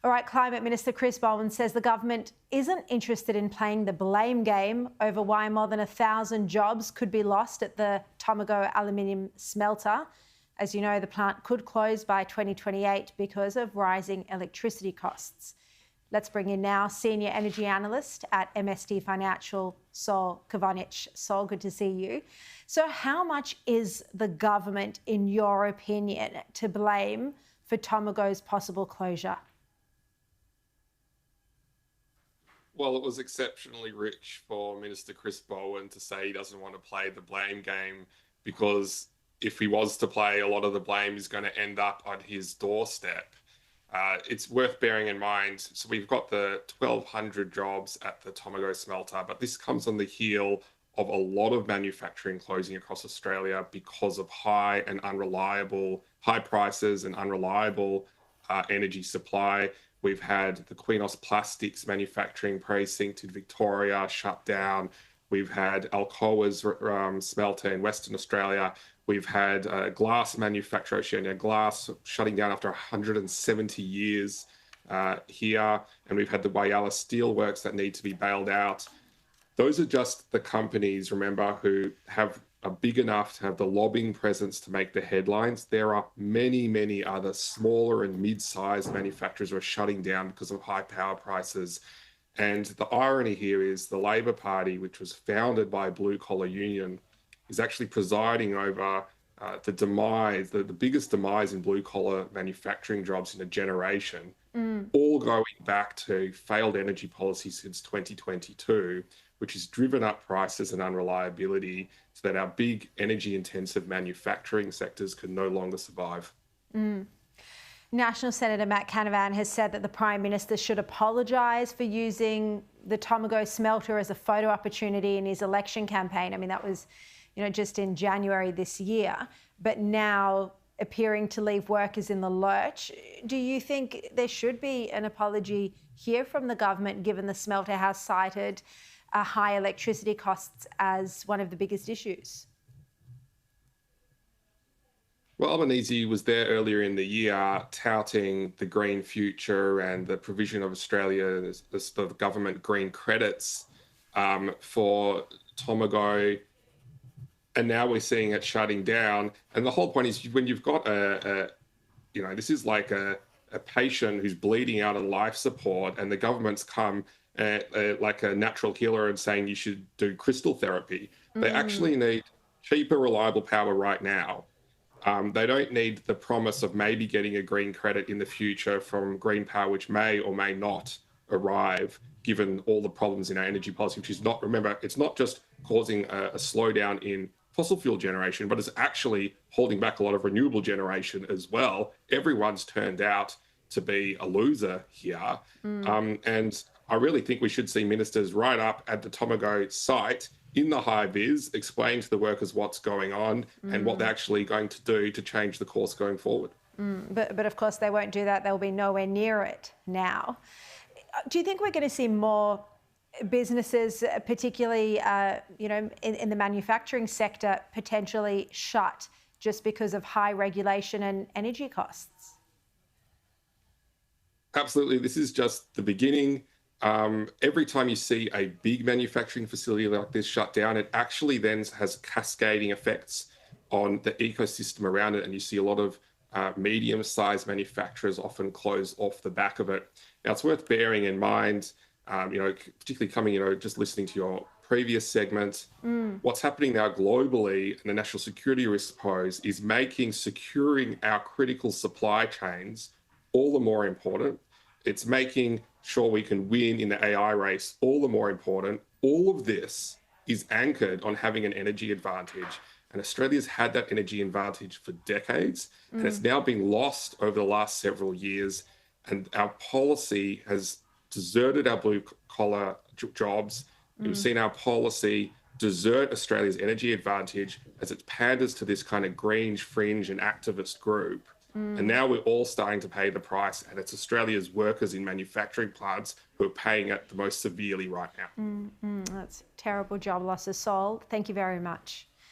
All right, Climate Minister Chris Bowen says the government isn't interested in playing the blame game over why more than 1,000 jobs could be lost at the Tomago aluminium smelter. As you know, the plant could close by 2028 because of rising electricity costs. Let's bring in now Senior Energy Analyst at MST Financial, Sol Kavonic. Sol, good to see you. So how much is the government, in your opinion, to blame for Tomago's possible closure? Well, it was exceptionally rich for Minister Chris Bowen to say he doesn't want to play the blame game, because if he was to play, a lot of the blame is going to end up on his doorstep. It's worth bearing in mind, so we've got the 1,200 jobs at the Tomago smelter, but this comes on the heel of a lot of manufacturing closing across Australia because of high prices and unreliable energy supply. We've had the Qenos Plastics manufacturing precinct in Victoria shut down. We've had Alcoa's smelter in Western Australia. We've had glass manufacturer, Oceania Glass, shutting down after 170 years here. And we've had the Whyalla Steelworks that need to be bailed out. Those are just the companies, remember, who are big enough to have the lobbying presence to make the headlines. There are many, many other smaller and mid-sized manufacturers who are shutting down because of high power prices. And the irony here is the Labor Party, which was founded by a blue-collar union, is actually presiding over the biggest demise in blue-collar manufacturing jobs in a generation, all going back to failed energy policy since 2022, which has driven up prices and unreliability so that our big energy-intensive manufacturing sectors can no longer survive. National Senator Matt Canavan has said that the Prime Minister should apologise for using the Tomago smelter as a photo opportunity in his election campaign. I mean, that was, just in January this year, but now appearing to leave workers in the lurch. Do you think there should be an apology here from the government, given the smelter has cited high electricity costs as one of the biggest issues? Well, Albanese was there earlier in the year touting the green future and the provision of Australia's the government green credits for Tomago. And now we're seeing it shutting down. And the whole point is, when you've got this is like a patient who's bleeding out on life support, and the government's come like a natural healer and saying you should do crystal therapy. They actually need cheaper, reliable power right now. They don't need the promise of maybe getting a green credit in the future from green power, which may or may not arrive, given all the problems in our energy policy, which is not, remember, it's not just causing a slowdown in fossil fuel generation, but it's actually holding back a lot of renewable generation as well. Everyone's turned out to be a loser here. And I really think we should see ministers right up at the Tomago site in the high vis, explain to the workers what's going on and what they're actually going to do to change the course going forward. But of course they won't do that. They'll be nowhere near it now. Do you think we're going to see more businesses, particularly in the manufacturing sector, potentially shut just because of high regulation and energy costs? Absolutely. This is just the beginning. Every time you see a big manufacturing facility like this shut down, it actually then has cascading effects on the ecosystem around it. And you see a lot of medium-sized manufacturers often close off the back of it. Now, it's worth bearing in mind, particularly coming, just listening to your previous segment, what's happening now globally and the national security risk pose is making securing our critical supply chains all the more important. It's making sure we can win in the AI race all the more important. All of this is anchored on having an energy advantage. And Australia's had that energy advantage for decades, and it's now been lost over the last several years. And our policy has deserted our blue-collar jobs. We've seen our policy desert Australia's energy advantage as it panders to this kind of green fringe and activist group. And now we're all starting to pay the price, and it's Australia's workers in manufacturing plants who are paying it the most severely right now. That's terrible job losses, Sol. Thank you very much.